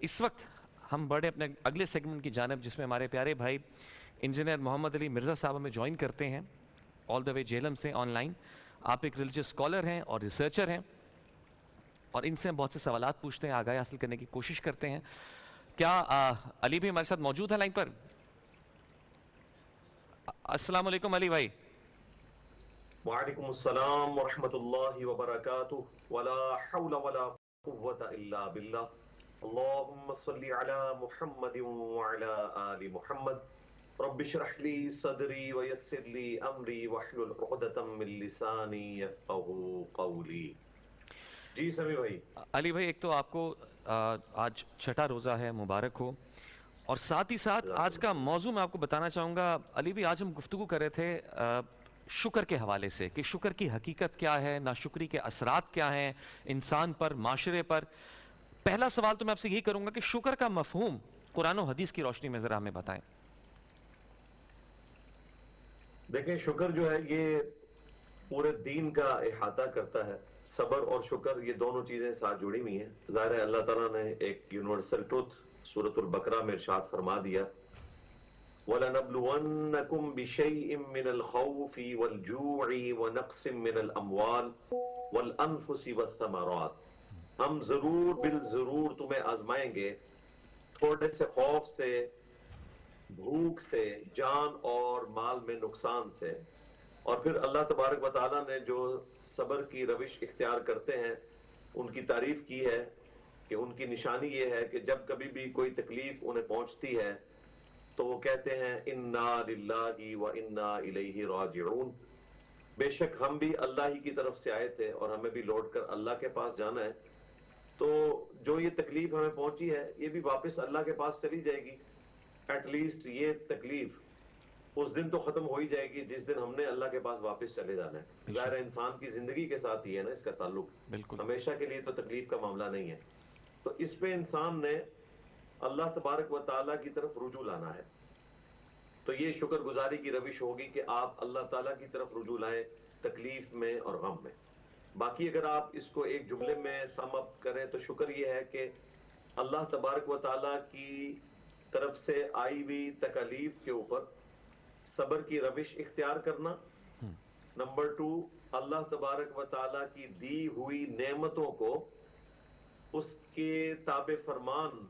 اس وقت ہم بڑے اپنے اگلے سیگمنٹ کی جانب، جس میں ہمارے پیارے بھائی انجینئر محمد علی مرزا صاحب ہمیں جوائن کرتے ہیں آل دا وے جہلم سے آن لائن. آپ ایک ریلیجیس اسکالر ہیں اور ریسرچر ہیں، اور ان سے ہم بہت سے سوالات پوچھتے ہیں، آگاہی حاصل کرنے کی کوشش کرتے ہیں. کیا علی بھی ہمارے ساتھ موجود ہے لائن پر؟ السلام علیکم علی بھائی. وعلیکم السلام ورحمۃ اللہ وبرکاتہ ولا حول ولا قوة الا باللہ اللہم صلی علی محمد وعلی آل محمد رب اشرح لی صدری ویسر لی امری واحلل عقدۃ من لسانی یفقہوا قولی. جی سمی بھائی. علی بھائی، ایک تو آپ کو آج چھٹا روزہ ہے، مبارک ہو. اور ساتھ ہی ساتھ جزاک آج اللہ کا خیر. موضوع میں آپ کو بتانا چاہوں گا علی بھی، آج ہم گفتگو کر رہے تھے شکر کے حوالے سے کہ شکر کی حقیقت کیا ہے، ناشکری کے اثرات کیا ہیں انسان پر، معاشرے پر. پہلا سوال تو میں آپ سے یہی کروں گا کہ شکر کا مفہوم قرآن و حدیث کی روشنی میں ذرا ہمیں بتائیں. دیکھیں، شکر جو ہے یہ پورے دین کا احاطہ کرتا ہے. صبر اور شکر یہ دونوں چیزیں ساتھ جڑی ہوئی ہیں. ظاہر ہے اللہ تعالیٰ نے ایک یونیورسل ٹروتھ سورۃ البقرہ میں ارشاد فرما دیا، وَلَنَبْلُوَنَّكُمْ بِشَيْءٍ مِّنَ الْخَوْفِ وَالْجُوعِ وَنَقْصٍ مِّنَ الْأَمْوَالِ وَالْأَنفُسِ وَالثَّمَرَاتِ. ہم ضرور بالضرور تمہیں آزمائیں گے تھوڑے سے خوف سے، بھوک سے، جان اور مال میں نقصان سے. اور پھر اللہ تبارک و تعالیٰ نے جو صبر کی روش اختیار کرتے ہیں ان کی تعریف کی ہے کہ ان کی نشانی یہ ہے کہ جب کبھی بھی کوئی تکلیف انہیں پہنچتی ہے تو وہ کہتے ہیں انا للہ و انا الیہ راجعون. بے شک ہم بھی اللہ ہی کی طرف سے آئے تھے اور ہمیں بھی لوٹ کر اللہ کے پاس جانا ہے. تو جو یہ تکلیف ہمیں پہنچی ہے یہ بھی واپس اللہ کے پاس چلی جائے گی. ایٹ لیسٹ یہ تکلیف اس دن تو ختم ہو ہی جائے گی جس دن ہم نے اللہ کے پاس واپس چلے جانا ہے. بے ظاہر ہے شک. انسان کی زندگی کے ساتھ ہی ہے نا اس کا تعلق، بالکل. ہمیشہ کے لیے تو تکلیف کا معاملہ نہیں ہے. تو اس پہ انسان نے اللہ تبارک و تعالیٰ کی طرف رجوع لانا ہے. تو یہ شکر گزاری کی روش ہوگی کہ آپ اللہ تعالیٰ کی طرف رجوع لائیں تکلیف میں اور غم میں. باقی اگر آپ اس کو ایک جملے میں سم اپ کریں تو شکر یہ ہے کہ اللہ تبارک و تعالیٰ کی طرف سے آئی ہوئی تکالیف کے اوپر صبر کی روش اختیار کرنا. نمبر 2، اللہ تبارک و تعالیٰ کی دی ہوئی نعمتوں کو اس کے تابع فرمان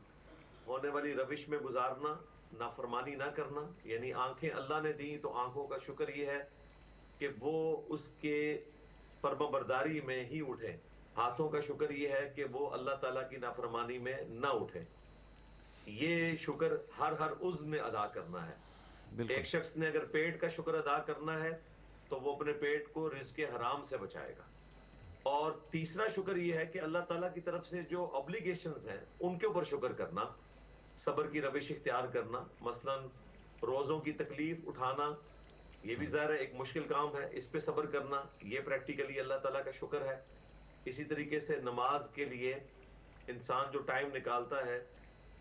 ہونے والی روش میں گزارنا، نافرمانی نہ کرنا. یعنی آنکھیں اللہ نے دی تو آنکھوں کا شکر یہ ہے کہ وہ اس کے فرما برداری میں ہی اٹھیں. ہاتھوں کا شکر یہ ہے کہ وہ اللہ تعالیٰ کی نافرمانی میں نہ اٹھیں. یہ شکر ہر عضو میں ادا کرنا ہے. بالکل. ایک شخص نے اگر پیٹ کا شکر ادا کرنا ہے تو وہ اپنے پیٹ کو رزق حرام سے بچائے گا. اور تیسرا شکر یہ ہے کہ اللہ تعالیٰ کی طرف سے جو اوبلیگیشنز ہیں ان کے اوپر شکر کرنا، صبر کی روش اختیار کرنا. مثلا روزوں کی تکلیف اٹھانا، یہ بھی ظاہر ہے ایک مشکل کام ہے، اس پہ صبر کرنا یہ پریکٹیکلی اللہ تعالیٰ کا شکر ہے. اسی طریقے سے نماز کے لیے انسان جو ٹائم نکالتا ہے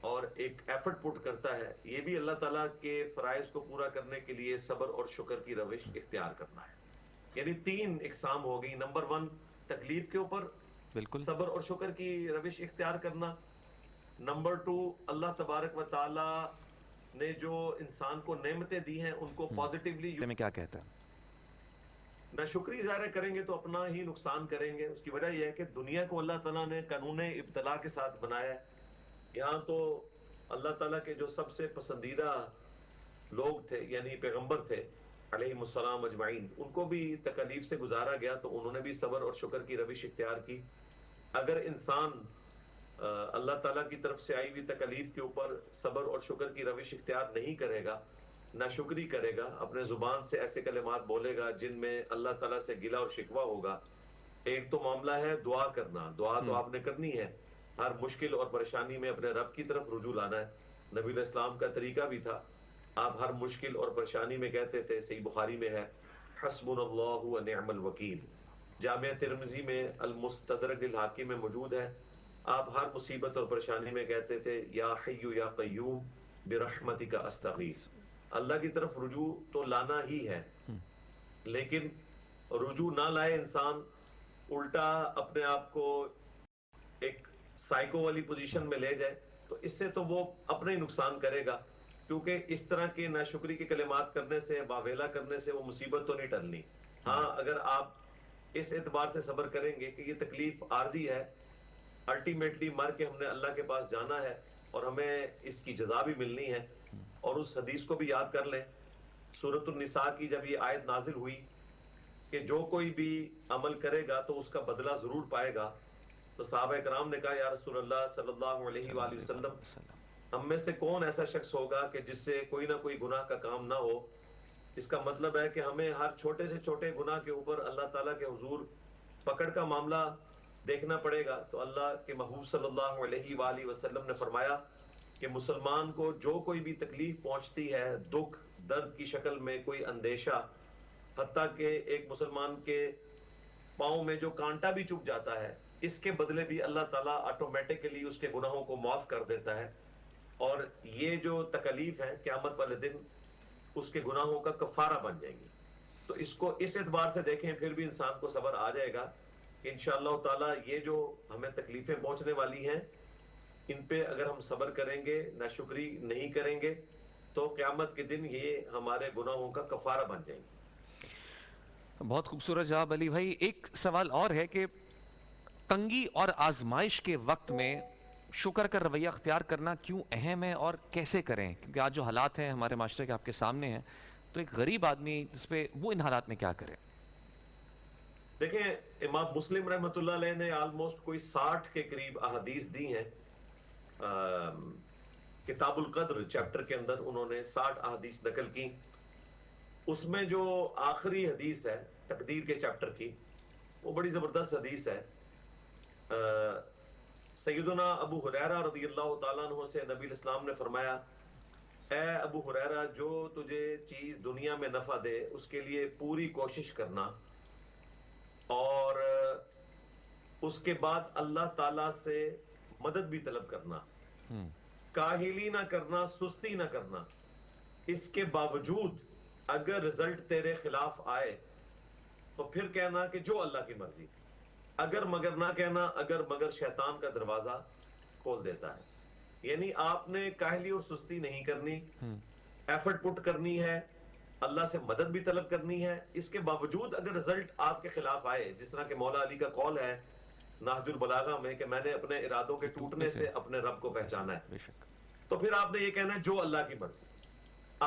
اور ایک ایفرٹ پٹ کرتا ہے، یہ بھی اللہ تعالیٰ کے فرائض کو پورا کرنے کے لیے صبر اور شکر کی روش اختیار کرنا ہے. یعنی 3 اقسام ہو گئی. نمبر 1، تکلیف کے اوپر بالکل. صبر اور شکر کی روش اختیار کرنا. نمبر 2، اللہ تبارک و تعالیٰ نے جو انسان کو نعمتیں دی ہیں ان کو پازیٹیولی میں کیا کہتا ہے؟ نہ شکری ظاہر کریں گے تو اپنا ہی نقصان کریں گے. اس کی وجہ یہ ہے کہ دنیا کو اللہ تعالیٰ نے قانون ابتلا کے ساتھ بنایا ہے. یہاں تو اللہ تعالیٰ کے جو سب سے پسندیدہ لوگ تھے یعنی پیغمبر تھے علیہم السلام اجمعین، ان کو بھی تکلیف سے گزارا گیا تو انہوں نے بھی صبر اور شکر کی روش اختیار کی. اگر انسان اللہ تعالیٰ کی طرف سے آئی ہوئی تکلیف کے اوپر صبر اور شکر کی روش اختیار نہیں کرے گا، ناشکری کرے گا، اپنے زبان سے ایسے کلمات بولے گا جن میں اللہ تعالیٰ سے گلہ اور شکوہ ہوگا. ایک تو معاملہ ہے دعا کرنا، دعا تو آپ نے کرنی ہے، ہر مشکل اور پریشانی میں اپنے رب کی طرف رجوع لانا ہے. نبی علیہ السلام کا طریقہ بھی تھا، آپ ہر مشکل اور پریشانی میں کہتے تھے، صحیح بخاری میں ہے حسبنا اللہ و نعم الوکیل. جامعہ ترمذی میں المستدرک الحاکم میں موجود ہے. آپ ہر مصیبت اور پریشانی میں کہتے تھے یا حی یا قیوم برحمتک استغیث. اللہ کی طرف رجوع تو لانا ہی ہے، لیکن رجوع نہ لائے انسان، الٹا اپنے آپ کو ایک سائیکو والی پوزیشن میں لے جائے تو اس سے تو وہ اپنا ہی نقصان کرے گا، کیونکہ اس طرح کے ناشکری کے کلمات کرنے سے، باویلا کرنے سے وہ مصیبت تو نہیں ٹلنی۔ ہاں اگر آپ اس اعتبار سے صبر کریں گے کہ یہ تکلیف عارضی ہے، الٹیمیٹلی مر کے ہم نے اللہ کے پاس جانا ہے اور ہمیں اس کی جزا بھی ملنی ہے، اور اس حدیث کو بھی یاد کر لیں، سورۃ النساء کی جب یہ آیت نازل ہوئی کہ جو کوئی بھی عمل کرے گا تو اس کا بدلہ ضرور پائے گا، تو صحابہ کرام نے کہا یا رسول اللہ صلی اللہ علیہ وآلہ وسلم، ہم میں سے کون ایسا شخص ہوگا کہ جس سے کوئی نہ کوئی گناہ کا کام نہ ہو؟ اس کا مطلب ہے کہ ہمیں ہر چھوٹے سے چھوٹے گناہ کے اوپر اللہ تعالیٰ کے حضور پکڑ کا معاملہ دیکھنا پڑے گا۔ تو اللہ کے محبوب صلی اللہ علیہ وآلہ وسلم نے فرمایا کہ مسلمان کو جو کوئی بھی تکلیف پہنچتی ہے، دکھ درد کی شکل میں، کوئی اندیشہ، حتیٰ کہ ایک مسلمان کے پاؤں میں جو کانٹا بھی چپ جاتا ہے، اس کے بدلے بھی اللہ تعالیٰ آٹومیٹکلی اس کے گناہوں کو معاف کر دیتا ہے، اور یہ جو تکلیف ہیں قیامت والے دن اس کے گناہوں کا کفارہ بن جائیں گی۔ تو اس کو اس اعتبار سے دیکھیں، پھر بھی انسان کو صبر آ جائے گا کہ انشاءاللہ تعالیٰ یہ جو ہمیں تکلیفیں پہنچنے والی ہیں، ان پہ اگر ہم صبر کریں گے، ناشکری نہیں کریں گے، تو قیامت کے دن یہ ہمارے گناہوں کا کفارہ بن جائیں گے۔ بہت خوبصورت جواب علی بھائی۔ ایک سوال اور ہے کہ تنگی اور آزمائش کے وقت میں شکر کا رویہ اختیار کرنا کیوں اہم ہے اور کیسے کریں؟ کیونکہ آج جو حالات ہیں ہمارے معاشرے کے آپ کے سامنے ہیں، تو ایک غریب آدمی جس پہ وہ ان حالات میں کیا کرے؟ دیکھیں، امام مسلم رحمۃ اللہ علیہ نے آلموسٹ کوئی 60 کے قریب احادیث دی ہیں، کتاب القدر چیپٹر کے اندر انہوں نے 60 احادیث نقل کی۔ اس میں جو آخری حدیث ہے تقدیر کے چیپٹر کی، وہ بڑی زبردست حدیث ہے۔ سیدنا ابو ہریرہ رضی اللہ تعالیٰ عنہ سے نبی الاسلام نے فرمایا، اے ابو ہریرہ، جو تجھے چیز دنیا میں نفع دے اس کے لیے پوری کوشش کرنا، اور اس کے بعد اللہ تعالیٰ سے مدد بھی طلب کرنا، کاہلی نہ کرنا، سستی نہ کرنا۔ اس کے باوجود اگر رزلٹ تیرے خلاف آئے تو پھر کہنا کہ جو اللہ کی مرضی، اگر مگر نہ کہنا اگر مگر شیطان کا دروازہ کھول دیتا ہے۔ یعنی آپ نے کاہلی اور سستی نہیں کرنی، ایفرٹ پٹ کرنی ہے، اللہ سے مدد بھی طلب کرنی ہے۔ اس کے باوجود اگر رزلٹ آپ کے خلاف آئے، جس طرح کہ مولا علی کا قول ہے نہج البلاغہ میں کہ میں نے اپنے ارادوں کے ٹوٹنے سے اپنے رب کو پہچانا ہے، تو پھر آپ نے یہ کہنا ہے جو اللہ کی مرضی۔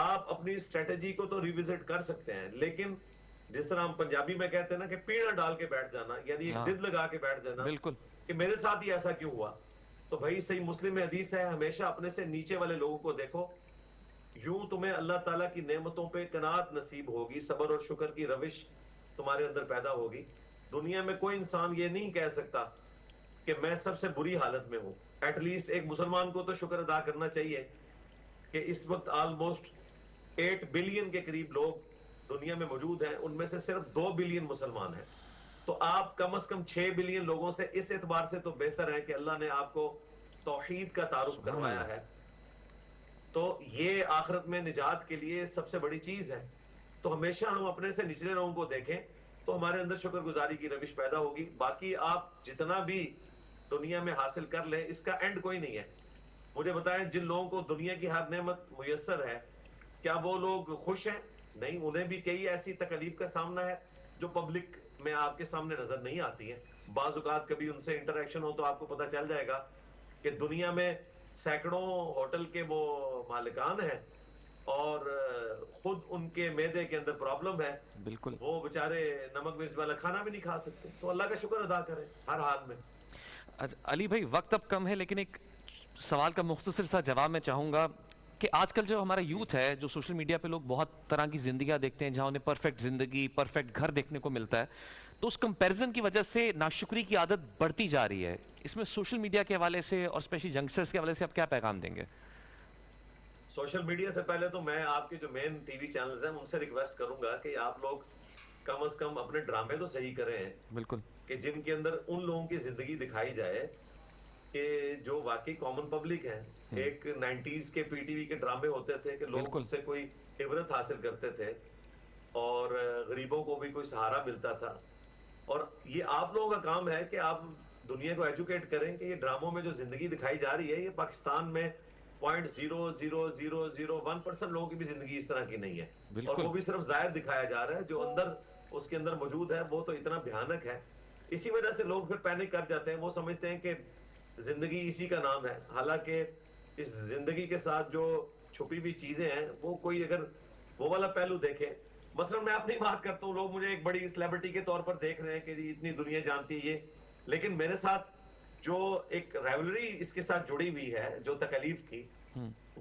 آپ اپنی اسٹریٹجی کو تو ریوزٹ کر سکتے ہیں، لیکن جس طرح ہم پنجابی میں کہتے ہیں نا کہ پیڑا ڈال کے بیٹھ جانا، یعنی ایک ضد لگا کے بیٹھ جانا بالکل کہ میرے ساتھ ہی ایسا کیوں ہوا، تو بھائی صحیح مسلم میں حدیث ہے، ہمیشہ اپنے سے نیچے والے لوگوں کو دیکھو، یوں تمہیں اللہ تعالیٰ کی نعمتوں پہ قناعت نصیب ہوگی، صبر اور شکر کی روش تمہارے اندر پیدا ہوگی۔ دنیا میں کوئی انسان یہ نہیں کہہ سکتا کہ میں سب سے بری حالت میں ہوں۔ ایٹ لیسٹ ایک مسلمان کو تو شکر ادا کرنا چاہیے کہ اس وقت آلموسٹ 8 بلین کے قریب لوگ دنیا میں موجود ہیں، ان میں سے صرف 2 بلین مسلمان ہیں، تو آپ کم از کم 6 بلین لوگوں سے اس اعتبار سے تو بہتر ہے کہ اللہ نے آپ کو توحید کا تعارف کروایا ہے، تو یہ آخرت میں نجات کے لیے سب سے بڑی چیز ہے۔ تو ہمیشہ ہم اپنے سے نچلے لوگوں کو دیکھیں تو ہمارے اندر شکر گزاری کی روش پیدا ہوگی۔ باقی آپ جتنا بھی دنیا میں حاصل کر لیں، اس کا اینڈ کوئی نہیں ہے۔ مجھے بتائیں، جن لوگوں کو دنیا کی ہر نعمت میسر ہے، کیا وہ لوگ خوش ہیں؟ نہیں، انہیں بھی کئی ایسی تکلیف کا سامنا ہے جو پبلک میں آپ کے سامنے نظر نہیں آتی ہیں۔ بعض اوقات کبھی ان سے انٹریکشن ہو تو آپ کو پتہ چل جائے گا کہ دنیا میں سینکڑوں ہوٹل کے وہ مالکان ہیں اور خود ان کے معدے کے اندر پرابلم ہے، بالکل وہ بیچارے نمک مرچ والا کھانا بھی نہیں کھا سکتے۔ تو اللہ کا شکر ادا کریں ہر حال میں۔ علی بھائی، وقت اب کم ہے، لیکن ایک سوال کا مختصر سا جواب میں چاہوں گا کہ آج کل جو ہمارا یوتھ ہے، جو سوشل میڈیا پہ لوگ بہت طرح کی زندگیاں دیکھتے ہیں جہاں انہیں پرفیکٹ زندگی، پرفیکٹ گھر دیکھنے کو ملتا ہے، تو اس کمپیریزن کی وجہ سے ناشکری کی عادت بڑھتی جا رہی ہے۔ اس میں سوشل میڈیا کے حوالے سے اور اسپیشلی ینگسٹرز کے حوالے سے آپ کیا پیغام دیں گے؟ سوشل میڈیا سے پہلے تو میں آپ کے جو مین ٹی وی چینلز ہیں ان سے ریکویسٹ کروں گا کہ آپ لوگ کم از کم اپنے ڈرامے تو صحیح کریں ہیں، بالکل، کہ جن کے اندر ان لوگوں کی زندگی دکھائی جائے کہ جو واقعی کامن پبلک ہیں۔ ایک 90s کے پی ٹی وی کے ڈرامے ہوتے تھے کہ لوگ اس سے کوئی عبرت حاصل کرتے تھے اور غریبوں کو بھی کوئی سہارا ملتا تھا، اور یہ آپ لوگوں کا کام ہے کہ آپ دنیا کو ایجوکیٹ کریں کہ یہ ڈراموں میں جو زندگی دکھائی جا رہی ہے یہ پاکستان میں 0.0001% لوگوں کی بھی زندگی اس طرح کی نہیں ہے, اور وہ بھی صرف ظاہر دکھایا جا رہا ہے, جو اندر اس کے اندر موجود ہے وہ تو اتنا بھیانک ہے. اسی وجہ سے لوگ پھر پینک کر جاتے ہیں, وہ سمجھتے ہیں کہ زندگی اسی کا نام ہے, حالانکہ اس زندگی کے ساتھ جو چھپی ہوئی چیزیں ہیں وہ کوئی اگر وہ والا پہلو دیکھے, مثلا میں اپنی بات کرتا ہوں, لوگ مجھے ایک بڑی سیلیبریٹی کے طور پر دیکھ رہے ہیں کہ جی اتنی دنیا جانتی ہے یہ, لیکن میرے ساتھ جو ایک ریولری اس کے ساتھ جڑی ہوئی ہے جو تکلیف کی,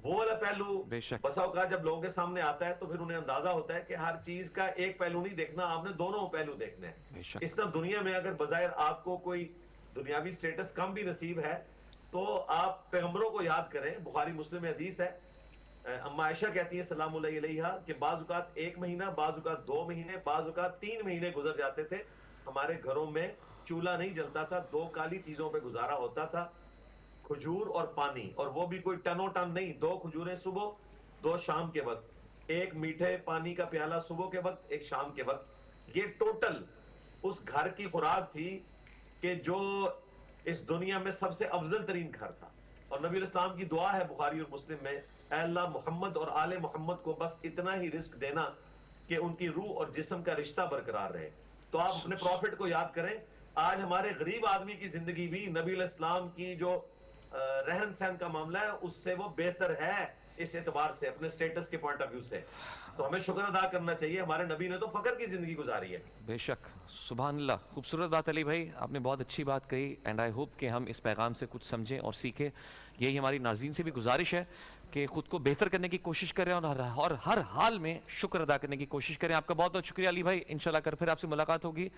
وہ والا پہلو بسا اوقات جب لوگوں کے سامنے آتا ہے تو پھر انہیں اندازہ ہوتا ہے کہ ہر چیز کا ایک پہلو نہیں دیکھنا, آپ نے دونوں پہلو دیکھنے ہیں. اس طرح دنیا میں اگر بظاہر آپ کو کوئی دنیاوی سٹیٹس کم بھی نصیب ہے تو آپ پیغمبروں کو یاد کریں. بخاری مسلم میں حدیث ہے, اما عائشہ کہتی ہیں سلام اللہ علیہا کہ بعض اوقات 1 مہینہ, بعض اوقات 2 مہینے, بعض اوقات 3 مہینے گزر جاتے تھے, ہمارے گھروں میں چولہا نہیں جلتا تھا, 2 کالی چیزوں پہ گزارا ہوتا تھا, کھجور اور پانی, اور وہ بھی کوئی ٹنو ٹن نہیں, 2 کھجوریں صبح 2 شام کے وقت, 1 میٹھے پانی کا پیالہ صبح کے وقت 1 شام کے وقت. یہ ٹوٹل اس گھر کی خوراک تھی کہ جو اس دنیا میں سب سے افضل ترین گھر تھا. اور نبی الاسلام کی دعا ہے بخاری اور مسلم میں, اے اللہ محمد اور آل محمد کو بس اتنا ہی رزق دینا کہ ان کی روح اور جسم کا رشتہ برقرار رہے. تو آپ اپنے پروفٹ کو یاد کریں. آج ہمارے غریب آدمی کی زندگی بھی نبی علیہ السلام کی جو رہن سہن کا معاملہ ہے اس سے وہ بہتر ہے, اس اعتبار سے اپنے سٹیٹس کے پوائنٹ آف ویو سے. تو ہمیں شکر ادا کرنا چاہیے, ہمارے نبی نے تو فخر کی زندگی گزاری ہے. بے شک, سبحان اللہ, خوبصورت بات علی بھائی, آپ نے بہت اچھی بات کہی, اینڈ آئی ہوپ کہ ہم اس پیغام سے کچھ سمجھیں اور سیکھیں. یہی ہماری ناظرین سے بھی گزارش ہے کہ خود کو بہتر کرنے کی کوشش کریں اور ہر حال میں شکر ادا کرنے کی کوشش کریں. آپ کا بہت بہت شکریہ علی بھائی, انشاءاللہ کر پھر آپ سے ملاقات ہوگی.